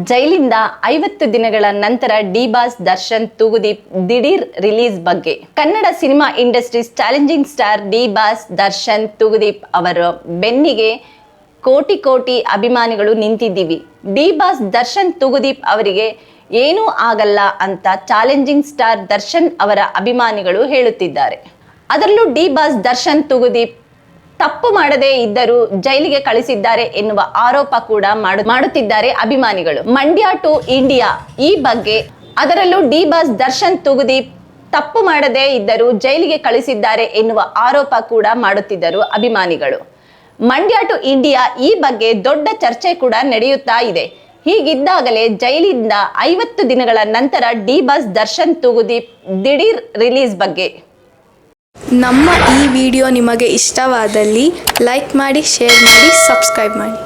ಜೈಲಿಂದ 50 ದಿನಗಳ ನಂತರ ಡಿ ಬಾಸ್ ದರ್ಶನ್ ತೂಗುದೀಪ್ ದಿಢೀರ್ ರಿಲೀಸ್ ಬಗ್ಗೆ Kannada cinema industries challenging star D boss Darshan Thoogudeep ಅವರ ಬೆನ್ನಿಗೆ ಕೋಟಿ ಕೋಟಿ ಅಭಿಮಾನಿಗಳು ನಿಂತಿದ್ದೀವಿ. ಡಿ ಬಾಸ್ ದರ್ಶನ್ ತೂಗುದೀಪ್ ಅವರಿಗೆ ಏನೂ ಆಗಲ್ಲ ಅಂತ ಚಾಲೆಂಜಿಂಗ್ ಸ್ಟಾರ್ ದರ್ಶನ್ ಅವರ ಅಭಿಮಾನಿಗಳು ಹೇಳುತ್ತಿದ್ದಾರೆ. ಅದರಲ್ಲೂ ಡಿ ಬಾಸ್ ದರ್ಶನ್ ತೂಗುದೀಪ್ ತಪ್ಪು ಮಾಡದೇ ಇದ್ದರೂ ಜೈಲಿಗೆ ಕಳಿಸಿದ್ದಾರೆ ಎನ್ನುವ ಆರೋಪ ಕೂಡ ಮಾಡುತ್ತಿದ್ದಾರೆ ಅಭಿಮಾನಿಗಳು. ಮಂಡ್ಯ ಟು ಇಂಡಿಯಾ ಈ ಬಗ್ಗೆ ಅದರಲ್ಲೂ ಡಿ ಬಾಸ್ ದರ್ಶನ್ ತೂಗುದೀಪ್ ತಪ್ಪು ಮಾಡದೇ ಇದ್ದರೂ ಜೈಲಿಗೆ ಕಳಿಸಿದ್ದಾರೆ ಎನ್ನುವ ಆರೋಪ ಕೂಡ ಮಾಡುತ್ತಿದ್ದರು ಅಭಿಮಾನಿಗಳು. ಮಂಡ್ಯ ಟು ಇಂಡಿಯಾ ಈ ಬಗ್ಗೆ ದೊಡ್ಡ ಚರ್ಚೆ ಕೂಡ ನಡೆಯುತ್ತಾ ಇದೆ. ಹೀಗಿದ್ದಾಗಲೇ ಜೈಲಿಂದ 50 ದಿನಗಳ ನಂತರ ಡಿ ಬಾಸ್ ದರ್ಶನ್ ತೂಗುದೀಪ್ ದಿಢೀರ್ ರಿಲೀಸ್ ಬಗ್ಗೆ ನಮ್ಮ ಈ ವಿಡಿಯೋ ನಿಮಗೆ ಇಷ್ಟವಾದಲ್ಲಿ ಲೈಕ್ ಮಾಡಿ, ಶೇರ್ ಮಾಡಿ, ಸಬ್ಸ್ಕ್ರೈಬ್ ಮಾಡಿ.